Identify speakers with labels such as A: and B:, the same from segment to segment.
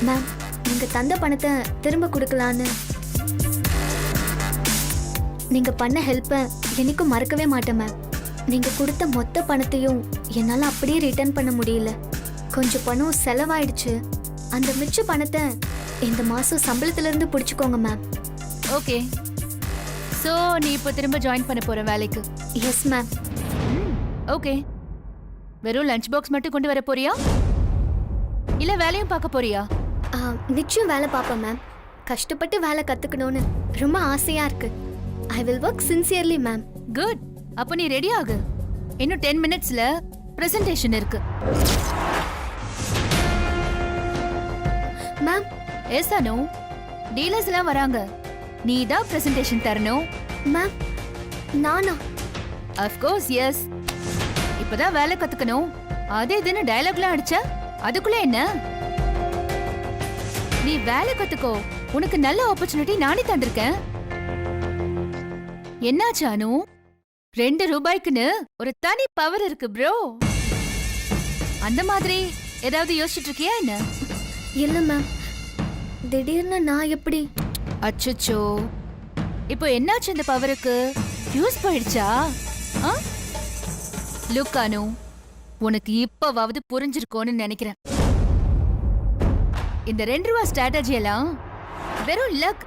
A: Ma'am, நீங்க தந்த பணத்தை திரும்ப கொடுக்கலான்னு. நீங்க பண்ண ஹெல்ப்பை என்னைக்கும் மறக்கவே மாட்டேன் மேம். நீங்க கொடுத்த மொத்த பணத்தையும் என்னால அப்படியே ரிட்டர்ன் பண்ண முடியல. கொஞ்சம் பணம் செலவாயிடுச்சு. அந்த மிச்ச பணத்தை இந்த மாசம் சம்பளத்துல இருந்து பிடிச்சுக்கோங்க மேம்.
B: ஓகே, சோ நீ இப்போ திரும்ப ஜாயின் பண்ண போற வேலைக்கு?
A: Yes ma'am.
B: ஓகே, வெறும் லஞ்ச் பாக்ஸ் மட்டும் கொண்டு வர போறியா இல்ல வேலையும் பார்க்க போறியா?
A: நிச்சயம் வேலை பார்ப்பேன் மேம். கஷ்டப்பட்டு வேலை கத்துக்கணும்னு ரொம்ப ஆசையா இருக்கு. I will work sincerely ma'am.
B: Good. அப்போ நீ ரெடி ஆகு. இன்னும் 10 மினிட்ஸ்ல பிரசன்டேஷன் இருக்கு.
A: மேம்.
B: எஸ் அனு, டீலர்ஸ் எல்லாம் வராங்க. நீ தான் பிரசன்டேஷன் தரணும்.
A: மேம், நானா?
B: Of course yes. இப்பதான் வேலை கத்துக்கணும். அதே இதுன்னு டயலாக்லாம் அடிச்ச அதுக்குள்ள என்ன? நீ வேலை கத்துக்கோ. உனக்கு நல்ல ஆப்பர்ச்சுனிட்டி நானே தந்திருக்கேன். என்னாச்சு அனு? 2 ரூபாய்க்குன்னு ஒரு தனி பவர் இருக்கு ப்ரோ. அந்த மாதிரி ஏதாவது யோசிச்சுட்டு இருக்கியா என்ன?
A: இல்ல மேம், திடீர்னு நான் எப்படி?
B: அச்சச்சோ, இப்போ என்னாச்சு? இந்த பவருக்கு யூஸ் போயிடுச்சா? லுக் அனு, உனக்கு இப்பவாவது புரிஞ்சிருக்கோன்னு நினைக்கிறேன். இந்த 2 ரூபா ஸ்ட்ராட்டஜி எல்லாம் வெறும் லக்.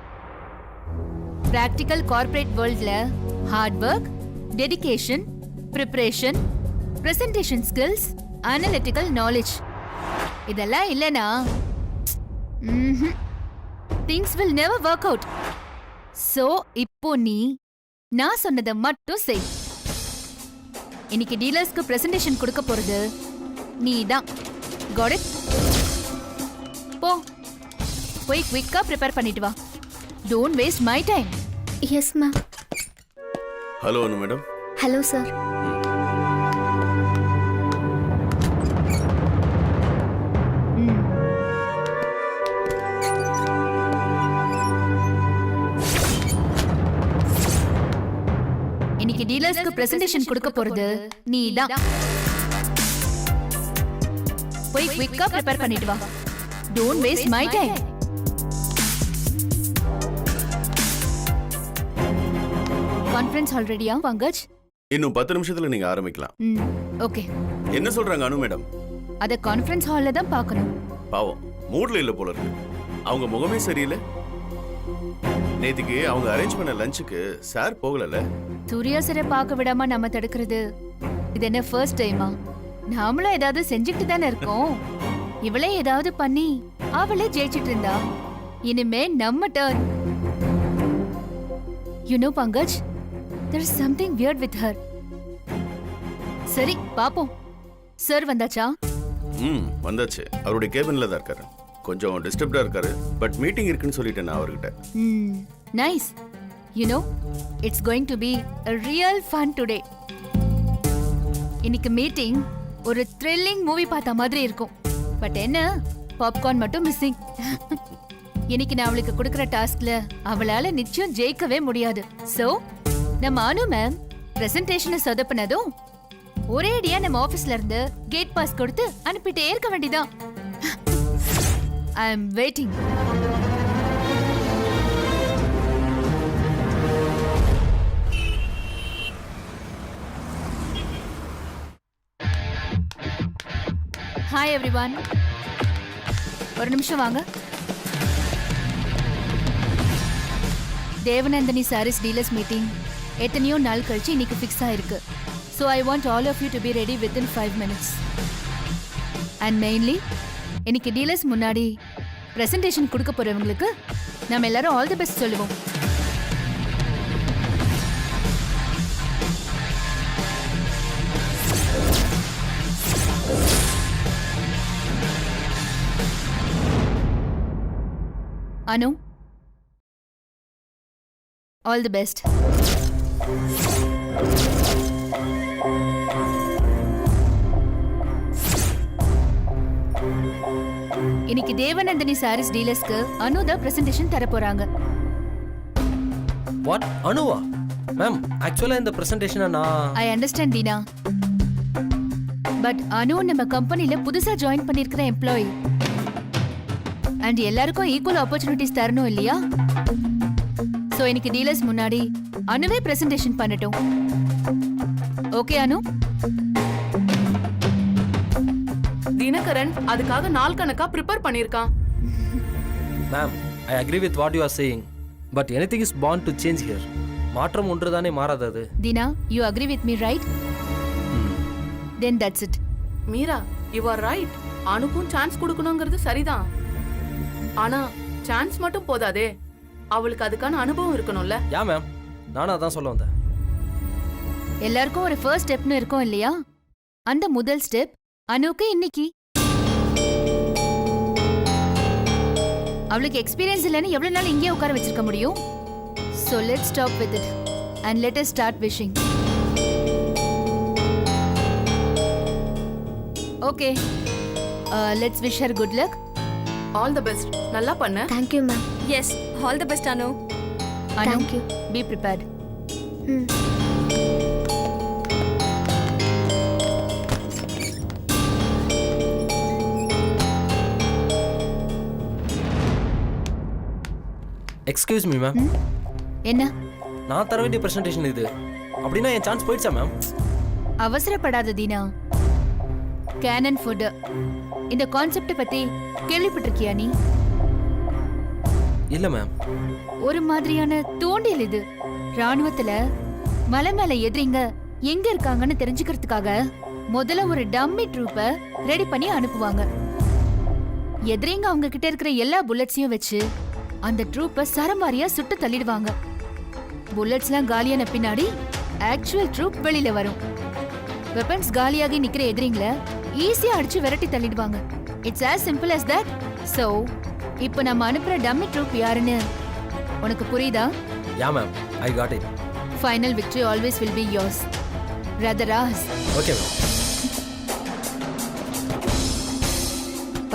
B: பிராக்டிக்கல் கார்ப்பரேட் வேர்ல்ட்ல hard work, dedication, preparation, presentation skills, analytical knowledge இதெல்லாம் இல்லனா things will never work out. So இப்போ நீ நான் சொன்னதை மட்டும் செய். இன்னைக்கு டீலர்ஸ்க்கு பிரசன்டேஷன் கொடுக்க போறது நீ தான். Got it? போ, போய் குயிக்கா ப்ரிப்பேர் பண்ணிட்டு வா. Don't waste my time.
A: Yes ma'am.
C: Hello Anu madam.
A: Hello sir.
B: இன்னைக்கு டீலர்ஸ்க்கு பிரசன்டேஷன் கொடுக்க போறது நீ தான். போய் குயிக்கா ப்ரிப்பேர் பண்ணிட்டு வா. Don't waste my time. Conference hall ரெடியா பங்கஜ்?
C: இன்னும் 10 நிமிஷத்துல நீங்க ஆரம்பிக்கலாம்.
B: ஓகே.
C: என்ன சொல்றாங்க அனு மேடம்?
B: அத கான்ஃபரன்ஸ் ஹால்ல தான் பார்க்கணும்.
C: பாவம், மூட்ல இல்ல போல இருக்கு. அவங்க முகமே சரியில்லை. நேத்துக்கு அவங்க அரேஞ்ச் பண்ண லஞ்சுக்கு சார் போகலல.
B: சூர்யா சாரை பார்க்க விடாம நம்ம தடுக்கிறது இது என்ன ஃபர்ஸ்ட் டைமா? நாமளும் ஏதாவது செஞ்சுக்கிட்டு தானே இருக்கோம். இவளே ஏதாவது பண்ணி அவளே ஜெயிச்சிட்டு இருந்தா இனிமே நம்ம turn. You know Pankaj, there is something weird with her. சரி பாப்போம். சார் வந்தாச்சா?
C: வந்தாச்சு. அவருடைய கேபின்ல தான் இருக்காரு. கொஞ்சம் டிஸ்டர்ப்டா இருக்காரு. பட் மீட்டிங் இருக்குன்னு சொல்லிட்டேன் நான் அவர்கிட்ட.
B: Nice. You know, it's going to be a real fun today. இன்னைக்கு மீட்டிங் ஒரு த்ரில்லிங் மூவி பார்த்த மாதிரி இருக்கும். பட் என்ன, பாப்கார்ன் மட்டும் மிஸ்ஸிங். இன்னைக்கு நான் அவளுக்கு கொடுக்கிற டாஸ்க்ல அவளால நிச்சயம் ஜெயிக்கவே முடியாது. சோ நம்ம அனு மேம் பிரசன்டேஷனை சொதப்பினதும் ஒரேடியா நம்ம ஆபீஸ்ல இருந்து கேட் பாஸ் கொடுத்து அனுப்பிட்டே இருக்க வேண்டியதான். ஐ அம் வெயிட்டிங். ஹாய் எவ்ரிவன், ஒரு நிமிஷம் வாங்க. தேவநந்தினி சாரீஸ் டீலர்ஸ் மீட்டிங் எத்தனையோ நாள் கழிச்சு இன்னைக்கு ஃபிக்ஸ் ஆயிருக்கு. So I want all of you to be ready within 5 minutes. And mainly இன்னைக்கு டீலர்ஸ் முன்னாடி பிரசன்டேஷன் கொடுக்க போறவங்களுக்கு நம்ம எல்லாரும் ஆல் தி பெஸ்ட் சொல்லுவோம். Anu, all the best. இன்னைக்கு தேவநந்தினி சாரீஸ் டீலர்ஸ்க்கு அனு தான் பிரசன்டேஷன் தர போறாங்க.
D: வாட்? அனுவா? மேம், ஆக்சுவலா இந்த பிரசன்டேஷனை நான்
B: ஐ அண்டர்ஸ்டாண்ட் தீனா. பட் அனு நம்ம கம்பெனில புதுசா ஜாயின் பண்ணிருக்கிற எம்ப்ளாயி. அண்ட் எல்லாருக்கும் ஈக்குவல் ஆப்பர்ச்சுனிட்டிஸ் தரணும் இல்லையா? சோ இன்னைக்கு டீலர்ஸ் முன்னாடி அனுவே பிரசன்டேஷன் பண்ணட்டும். ஓகே அனு?
E: தினகரன் அதுக்காக நாள் கணக்கா ப்ரிப்பேர் பண்ணிருக்கான்.
D: Ma'am, I agree with what you are saying, but anything is born to change here. மாற்றம் ஒன்றுதானே மாறாதது.
B: Dina, you agree with me, right? Then that's it.
E: Meera, you are right. அனுக்கும் chance கொடுக்கணுங்கிறது சரிதான். ஆனா சான்ஸ் மட்டும் போதாதே, அவளுக்கு அதுக்கான அனுபவம் இருக்கணும்ல.
D: யா மேம், நானும் அதான் சொல்ல வந்தேன்.
B: எல்லாருக்கும் ஒரு ஃபர்ஸ்ட் ஸ்டெப்னு இருக்கும் இல்லையா? அந்த முதல் ஸ்டெப் அனுக்கு இன்னைக்கு. அவளுக்கு எக்ஸ்பீரியன்ஸ் இல்லைன்னு எவ்வளவு நாள் இங்கே உட்கார வச்சிருக்க முடியும்? So let's stop with it and let us start wishing. Okay. Let's wish her good luck.
E: All the best. நல்லா பண்ண.
A: Thank you ma'am.
F: Yes, all the best Anu.
B: Anu,
A: Thank you.
B: be prepared.
A: Hmm.
D: Excuse me ma'am,
B: என்ன?
D: நான் தர வேண்டிய presentation இது. அப்படின்னா என் chance போயிடுச்சா ma'am?
B: அவசரப்படாத தீனா. கேனன் ஃபுட் இந்த கான்செப்ட் பத்தி கேள்விப்பட்டிருக்கியா நீ?
D: இல்ல மேம்.
B: ஒரு மாதிரியான தூண்டில் இது. ராணுவத்துல மலை மேல எதிரிங்க எங்க இருக்காங்கன்னு தெரிஞ்சுக்கிறதுக்காக முதல்ல ஒரு டம்மி ட்ரூப்ப ரெடி பண்ணி அனுப்புவாங்க. எதிரிங்க அவங்க கிட்ட இருக்கிற எல்லா புல்லட்ஸையும் வச்சு அந்த ட்ரூப்ப சரமாரியா சுட்டு தள்ளிடுவாங்க. புல்லட்ஸ்லாம் காலியான பின்னாடி ஆக்சுவல் ட்ரூப் வெளியில வரும். வெப்பன்ஸ் காலியாகி நிக்கிற எதிரிங்கள ஈஸியா அடிச்சு விரட்டி தள்ளிடுவாங்க. It's as simple as that. So இப்போ நம்ம அனுப்புற டம்மி ட்ரூப் யாருன்னு உனக்கு புரியுதா?
D: Yeah ma'am, I got it.
B: Final victory always will be yours. Rather us.
D: Okay ma'am.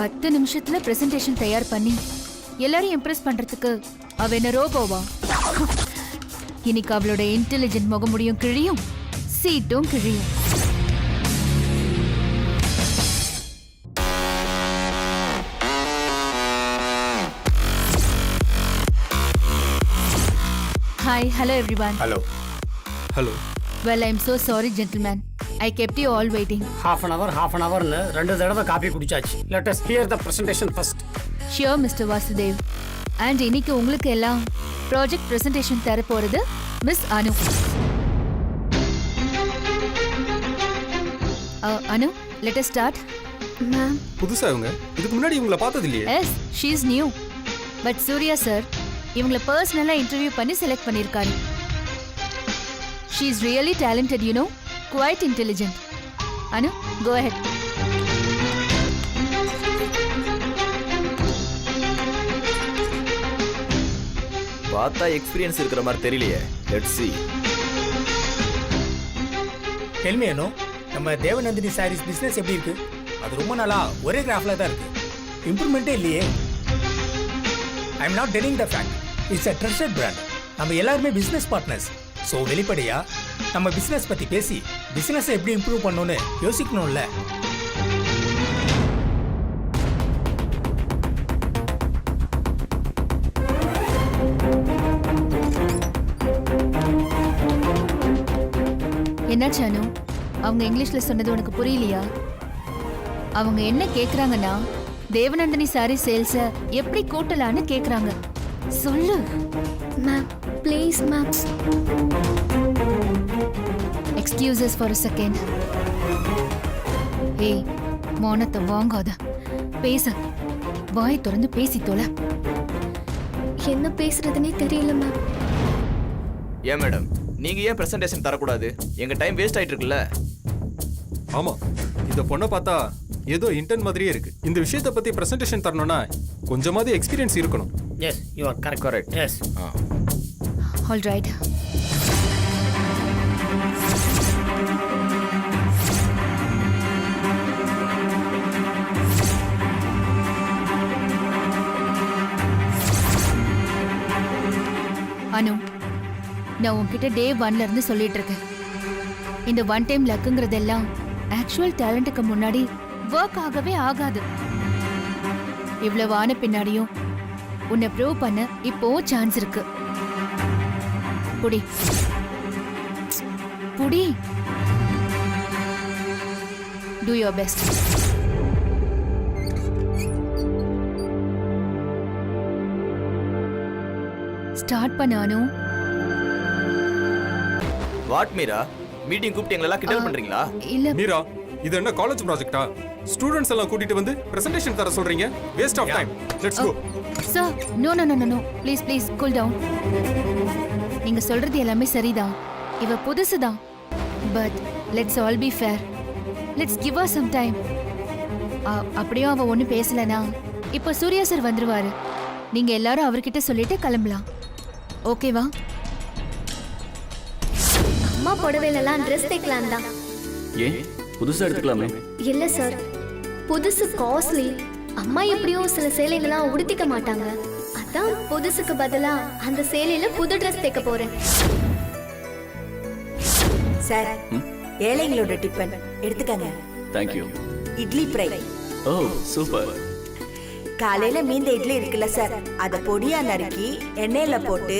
B: 10 நிமிஷத்துல பிரசன்டேஷன் தயார் பண்ணி எல்லாரையும் இம்ப்ரெஸ் பண்றதுக்கு அவ என்ன ரோபோவா? இன்னைக்கு அவளோட இன்டெலிஜென்ட் முகமுடியும் கிழியும், சீட்டும் கிழியும். Hi, hello everyone.
G: Hello.
D: Hello.
B: Well, I'm so sorry, gentlemen. I kept you all waiting.
G: Half an hourன்னு 2 தடவை காபி குடிச்சாச்சு. Let us hear the presentation first.
B: Sure, Mr. Vasudev. And இன்னைக்கு உங்களுக்கு எல்லாம் ப்ராஜெக்ட் பிரசன்டேஷன் தர போறது miss அனு. அனு, let us start.
A: Ma'am,
H: புதுசா இவங்க இதுக்கு முன்னாடி இவங்கள பார்த்தது இல்லையே.
B: Yes, she is new. But Surya sir இவங்கள பர்சனலா இன்டர்வியூ பண்ணி செலக்ட் பண்ணிருக்காரு. She is really talented, you know, quite intelligent. Anu, go ahead.
I: பார்த்தா எக்ஸ்பீரியன்ஸ் இருக்கிற மாதிரி தெரியலையே. Let's see.
G: Tell me, அனு, நம்ம தேவநந்தினி சாரீஸ் பிசினஸ் எப்படி இருக்கு? அது ரொம்ப நாளா ஒரே கிராஃப்ல தான் இருக்கு. இம்ப்ரூவ்மெண்ட்டே இல்லையே. I am not denying the fact. It's a trusted brand. நம்ம எல்லாருமே பிசினஸ் பார்ட்னர்ஸ். ஸோ வெளிப்படையா நம்ம பிசினஸ் பத்தி பேசி பிசினஸை எப்படி இம்ப்ரூவ் பண்ணணும்னு யோசிக்கணும்ல.
B: என்னாச்சு அனு? அவங்க இங்கிலீஷ்ல சொன்னது உனக்கு புரியலையா? அவங்க என்ன கேக்குறாங்கன்னா தேவநந்தினி சாரி சேல்ஸ எப்படி கூட்டலான்னு கேக்குறாங்க. சொல்லு.
A: Ma'am, please ma'am.
B: Excuses for a second. ஏய், மௌனத்தை வாங்காத. பேச வாய் திறந்து பேசி தொலை.
A: என்ன பேசுறதுனே தெரியல மேம்.
I: ஏன் மேடம், நீங்க ஏன் பிரசன்டேஷன் தரக்கூடாது? எங்க டைம் வேஸ்ட் ஆயிட்டு இருக்குல்ல.
H: ஆமா, இந்த பொண்ணை பார்த்தா ஏதோ இன்டர்ன் மாதிரியே இருக்கு. இந்த விஷயத்தை பத்தி பிரசன்டேஷன் தரணும்னா கொஞ்சமாவது எக்ஸ்பீரியன்ஸ் இருக்கணும்.
G: Yes, you are correct.
I: Correct.
G: Yes.
B: All right. Anu, நான் உன்கிட்ட டே 1ல இருந்து சொல்லிட்டு இருக்கேன். இந்த ஒன் டைம் லக்குங்கிறதெல்லாம் ஆக்சுவல் டேலண்ட்டுக்கு முன்னாடி ஒர்க் ஆகவே ஆகாது. இவ்வளவு ஆன பின்னாடியும் உன்னை ப்ரூவ் பண்ண இப்போ சான்ஸ் இருக்கு. புடி புடி. Two your best. ஸ்டார்ட் பண்ண அனு.
I: வாட் மீரா, மீட்டிங் கூப்பிட்டு எங்களெல்லாம் கிண்டல் பண்றீங்களா?
B: இல்ல
H: மீரா, இது என்ன காலேஜ் ப்ராஜெக்ட்டா? ஸ்டூடண்ட்ஸ் எல்லாம் கூட்டிட்டு வந்து பிரசன்டேஷன் தர சொல்றீங்க? Waste of time. Let's go.
B: Sir, no no no no no, please please cool down. நீங்க சொல்றது எல்லாமே சரிதான். இவ புதுசுதான். But let's all be fair. Let's give her some time. அப்படியும் அவ ஒன்றும் பேசலனா இப்போ சூர்யா சார் வந்துருவாரு. நீங்க எல்லாரும் அவர்கிட்ட சொல்லிட்டு கிளம்பலாம். ஓகேவா?
A: அம்மா புடவையிலலாம் ட்ரெஸ் தைக்கலாம் தான்.
J: ஏன் புதுசா எடுத்துக்கலாமே?
A: இல்ல சார், புதுசு காஸ்ட்லி. அம்மா எப்படியும் சில சேலைகள்லாம் உடுத்திக்க மாட்டாங்க. அதான் புதுசுக்கு பதிலா அந்த சேலையில புது ட்ரெஸ் தைக்க போறேன்.
K: சார், ஏழைங்களோட டிஃபன் எடுத்துக்கங்க.
J: தேங்க்யூ.
K: இட்லி ஃப்ரை.
J: ஓ சூப்பர்.
K: காலையில மீந்த இட்லி இருக்குல்ல சார், அதை பொடியா நறுக்கி எண்ணெயில போட்டு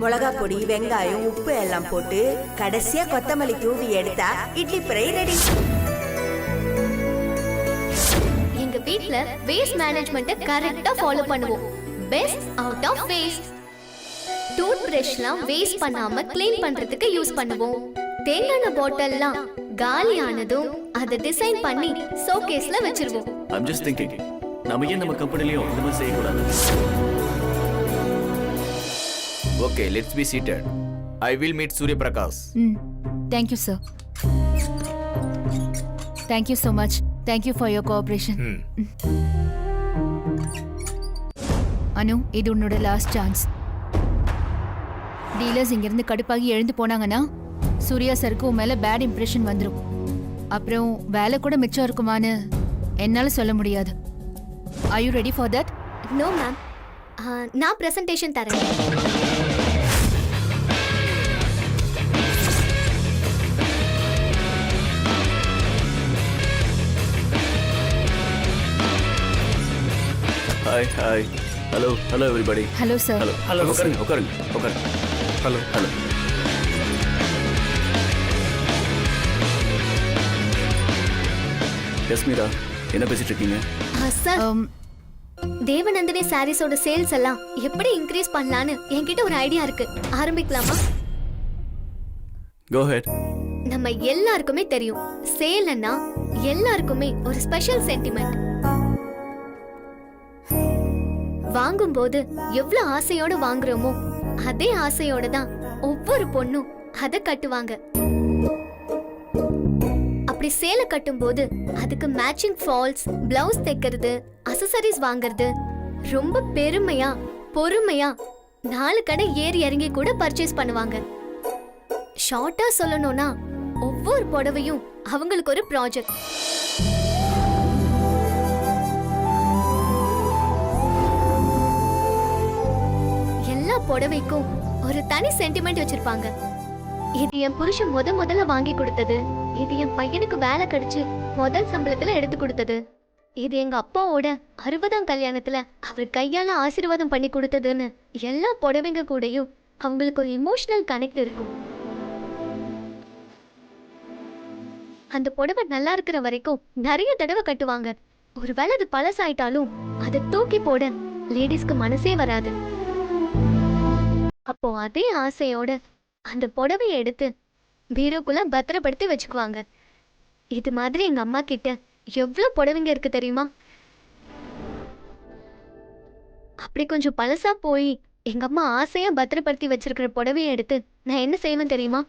K: மிளகா பொடி, வெங்காயம், உப்பு எல்லாம் போட்டு கடைசியா கொத்தமல்லி தூவி எடுத்தா இட்லி ஃப்ரை ரெடி.
A: எங்க வீட்ல வேஸ்ட் மேனேஜ்மெண்ட்டை கரெக்டா ஃபாலோ பண்ணுவோம். Best out of waste. Tooth பிரஷ்லாம் வேஸ்ட் பண்ணாம க்ளீன் பண்றதுக்கு யூஸ் பண்ணுவோம். தேங்காய் பாட்டில்லாம் காலியானதும் அதை டிசைன் பண்ணி ஷோகேஸ்ல வச்சிருவோம்.
J: ஐம் ஜஸ்ட் திங்கிங், நம்ம ஏன் நம்ம கம்பெனிலையும் இந்த மாதிரி செய்யக்கூடாது?
I: Okay, let's be seated. I will meet Surya Prakash.
B: Thank you sir. Thank you so much. Thank you for your cooperation. Anu, இது உன்னோட லாஸ்ட் சான்ஸ். டீலர்ஸ் இங்கிருந்து கடுப்பாகி எழுந்து போனாங்கன்னா சூர்யா சருக்கு உன் மேல பேட் இம்ப்ரெஷன் வந்துடும். அப்புறம் வேலை கூட மிச்சம் இருக்குமான்னு என்னால சொல்ல முடியாது. Are you ready for that?
A: No ma'am, நான் பிரசன்டேஷன் தரேன்.
J: Hi hi. Hello hello everybody.
B: Hello sir.
J: Hello hello. உட்காருங்க உட்காருங்க உட்காருங்க.
H: Hello
J: hello. எஸ் மீரா, என்ன பேசிட்டு இருக்கீங்க?
A: சார், தேவநந்தினி சாரீஸோட சேல்ஸ் எல்லாம் எப்படி இன்க்ரீஸ் பண்ணலான்னு என்கிட்ட ஒரு ஐடியா இருக்கு. ஆரம்பிக்கலாமா?
J: கோ ஹெட்.
A: நம்ம எல்லாருக்குமே தெரியும், சேல்னா எல்லாருக்குமே ஒரு ஸ்பெஷல் சென்டிமெண்ட். வாங்கும்போது எவ்வளவு ஆசையோட வாங்குறோமோ அதே ஆசையோட தான் ஒவ்வொரு பொண்ணும் அதை கட்டுவாங்க. அப்படி சேலை கட்டும்போது அதுக்கு மேட்சிங் ஃபால்ஸ், பிளவுஸ் தைக்கிறது, அக்சசரிஸ் வாங்குறது, ரொம்ப பெருமையா பொறுமையா 4 கடை ஏறி இறங்கி கூட பர்ச்சேஸ் பண்ணுவாங்க. ஷார்ட்டா சொல்லணும்னா ஒவ்வொரு புடவையும் அவங்களுக்கு ஒரு ப்ராஜெக்ட். எல்லா புடவைக்கும் ஒரு தனி சென்டிமெண்ட் வச்சிருப்பாங்க. இது என் புருஷன் முதல்ல வாங்கி கொடுத்தது, இது என் பையனுக்கு வேலை கிடைச்சு முதல் சம்பளத்துல எடுத்து கொடுத்தது, இது எங்க அப்பாவோட 60ஆம் கல்யாணத்துல அவர் கையால ஆசீர்வாதம் பண்ணி கொடுத்ததுன்னு எல்லா புடவைங்க கூடயும் அவங்களுக்கு ஒரு இமோஷனல் கனெக்ட் இருக்கும். அந்த புடவை நல்லா இருக்கிற வரைக்கும் நிறைய தடவை கட்டுவாங்க. ஒருவேளை அது பழசாயிட்டாலும் அதை தூக்கி போட லேடிஸ்க்கு மனசே வராது. அப்போ அதே ஆசையோட அந்த புடவையை எடுத்து பீரோக்குள்ள பத்திரப்படுத்தி வச்சுக்குவாங்க. இது மாதிரி எங்க அம்மா கிட்ட எவ்வளவு புடவைங்க இருக்கு தெரியுமா? அப்படி கொஞ்சம் பழசா போய் எங்க அம்மா ஆசையா பத்திரப்படுத்தி வச்சிருக்கிற புடவையை எடுத்து நான் என்ன செய்வேன் தெரியுமா?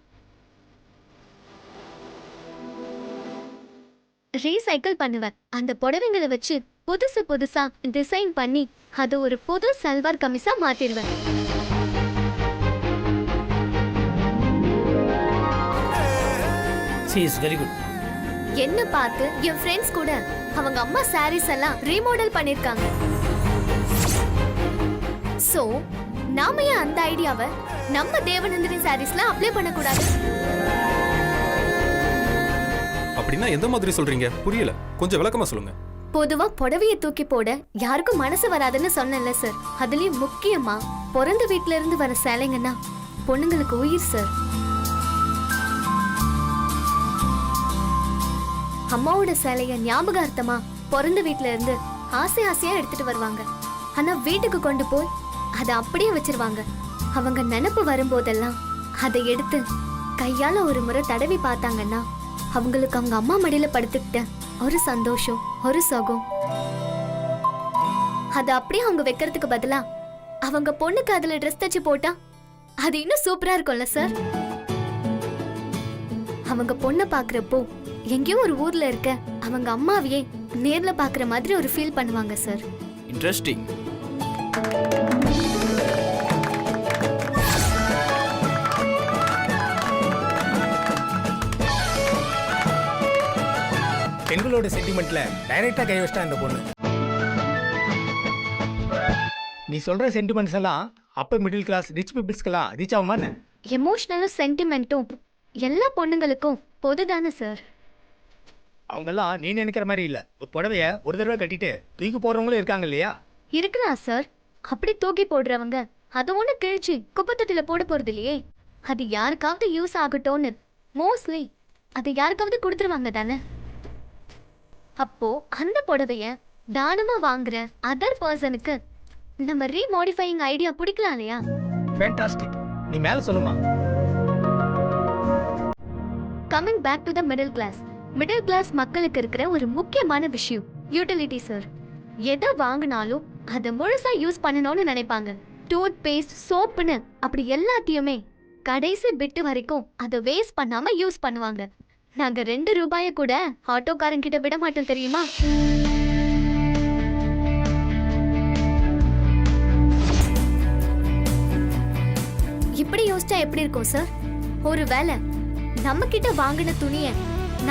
A: ரீசைக்கிள் பண்ணுவேன். அந்த புடவைங்களை வச்சு புதுசா டிசைன் பண்ணி அது ஒரு புது salwar கமிஸா மாத்திடுவேன்.
G: She is very good.
A: என்ன பார்த்து என் ஃப்ரெண்ட்ஸ் கூட அவங்க அம்மா சாரீஸ் எல்லாம் ரீமாடல் பண்ணிருக்காங்க. சோ நாம ஏன் அந்த ஐடியாவை நம்ம தேவநந்தினி சாரீஸ்ல அப்ளை பண்ணக்கூடாது?
H: அப்படின்னா எந்த மாதிரி சொல்றீங்க? புரியல, கொஞ்சம் விளக்கமா சொல்லுங்க.
A: பொதுவா புடவைய தூக்கி போட யாருக்கும் மனசு வராதுன்னு சொன்னேன்ல சார். அதுலயும் முக்கியமா பிறந்த வீட்ல இருந்து வர சேலைங்கன்னா பொண்ணுங்களுக்கு உயிர் சார். அம்மாவோட சேலைய ஞாபகார்த்தமா பிறந்த வீட்ல இருந்து ஆசை ஆசையா எடுத்துட்டு வருவாங்க. ஆனா வீட்டுக்கு கொண்டு போய் அதை அப்படியே வச்சிருவாங்க. அவங்க நினைப்பு வரும்போதெல்லாம் அதை எடுத்து கையால ஒரு முறை தடவி பார்த்தாங்கன்னா அவங்களுக்கு அவங்க அம்மா மடியில படுத்துக்கிட்ட ஒரு சந்தோஷம், ஒரு சுகம். அதை அப்படியே அவங்க வைக்கிறதுக்கு பதிலா அவங்க பொண்ணுக்கு அதுல ட்ரெஸ் தச்சு போட்டா அது இன்னும் சூப்பரா இருக்கும்ல சார். அவங்க பொண்ணை பாக்குறப்போ எங்கேயோ ஒரு ஊர்ல இருக்க அவங்க அம்மாவையே நேர்ல பாக்குற மாதிரி ஒரு ஃபீல் பண்ணுவாங்க சார்.
I: இன்ட்ரெஸ்டிங்.
G: பெண்களோட சென்டிமெண்ட்ல டைரக்டா கை வச்சிட்டா இந்த பொண்ணு. நீ சொல்ற சென்டிமெண்ட்ஸ் எல்லாம் அப்பர் மிடில் கிளாஸ் ரிச் பீப்புள்ஸ்க்கெல்லாம் ரீச் ஆகுமா என்ன?
A: எமோஷனலும் சென்டிமெண்ட்டும் எல்லா பொண்ணுங்களுக்கும் பொதுதானே சார்.
G: அவங்கெல்லாம் நீ நினைக்கிற மாதிரி இல்ல. ஒரு புடவைய ஒரு தடவை கட்டிட்டு தூக்கி போடுறவங்களும் இருக்காங்க இல்லையா?
A: இருக்கிறா சார். அப்படி தூக்கி போடுறவங்க அதை ஒண்ணு கிழிச்சு குப்பை தொட்டில போட போறது இல்லையே. அது யாருக்காவது யூஸ் ஆகட்டும்னு மோஸ்ட்லி அது யாருக்காவது கொடுத்துருவாங்க தானே. அப்போ அந்த புடவைய தானமா வாங்குற அதர் பர்சனுக்கு நம்ம ரீமாடிஃபையிங் ஐடியா பிடிக்கலாம் இல்லையா?
G: ஃபேண்டாஸ்டிக். நீ மேல சொல்லுமா.
A: Coming back to the middle class. Middle class மக்களுக்கு இருக்கிற ஒரு முக்கியமான விஷயம் யூட்டிலிட்டி சார். எதை வாங்கினாலும் அதை முழுசா யூஸ் பண்ணணும்னு நினைப்பாங்க. டூத் பேஸ்ட், சோப்புன்னு அப்படி எல்லாத்தையுமே கடைசி பிட்டு வரைக்கும் அதை வேஸ்ட் பண்ணாம யூஸ் பண்ணுவாங்க. நாங்க 2 ரூபாய கூட ஆட்டோக்காரன் கிட்ட விட மாட்டோம் தெரியுமா? இப்படி யோசிச்சா எப்படி இருக்கும் சார்? ஒருவேளை நம்ம கிட்ட வாங்கின துணிய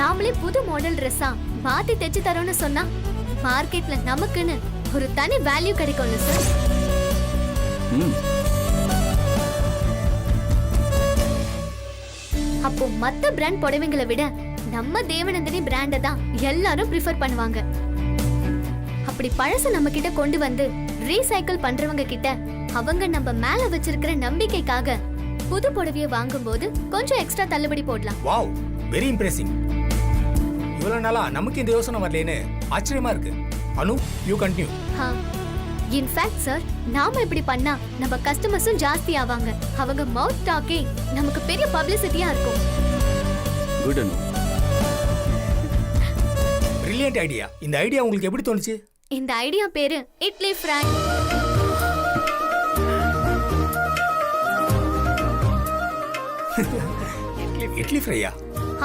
A: நாமளே புது மாடல் ட்ரெஸ்ஸா மாத்தி தைச்சு தரோம்னு சொன்னா மார்க்கெட்ல நமக்குன்னு ஒரு தனி வேல்யூ கிடைக்கும்ல சார். அப்போ மத்த பிராண்ட் புடவைங்களை விட நம்ம தேவநந்தினி பிராண்ட தான் எல்லாரும் ப்ரிஃபர் பண்ணுவாங்க. அப்படி பழச நம்ம கிட்ட கொண்டு வந்து ரீசைக்கிள் பண்றவங்க கிட்ட அவங்க நம்ம மேல வச்சிருக்கிற நம்பிக்கைக்காக புது புடவையை வாங்கும்போது கொஞ்சம் எக்ஸ்ட்ரா தள்ளுபடி போடலாம்.
G: Wow, very impressive. இவ்வளவு நாளா நமக்கு இந்த யோசனை வரலன்னு ஆச்சரியமா இருக்கு. அனு, யூ கண்டினியூ.
A: இன்ஃபேக்ட் சார், நாம இப்படி பண்ணா நம்ம கஸ்டமர்ஸும் ஜாஸ்தி ஆவாங்க. அவங்க மவுத் டாக்கே நமக்கு பெரிய பப்ளிசிட்டியா இருக்கும்.
J: குட் அனு.
G: Brilliant idea. இந்த ஐடியா உங்களுக்கு எப்படி தோணுச்சு?
A: இந்த ஐடியா பேரு இட்லி ஃப்ரை.
G: இட்லி ஃப்ரையா?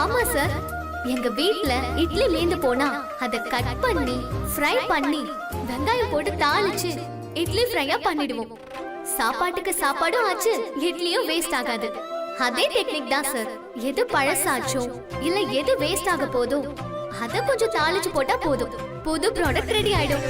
A: ஆமா சார். எங்க வீட்ல இட்லி மீந்து போனா அதை கட் பண்ணி ஃப்ரை பண்ணி வெங்காயம் போட்டு தாளிச்சு இட்லி ஃப்ரையா பண்ணிடுவோம். சாப்பாட்டுக்கு சாப்பாடும் ஆச்சு, இட்லியும் வேஸ்ட் ஆகாது. அதே டெக்னிக் தான் சார். எது பழசாச்சோ இல்ல எது வேஸ்ட் ஆக போதோ அத கொஞ்சம் தாளிச்சு போட்டா போதும், புது ப்ராடக்ட் ரெடி ஆயிடும்.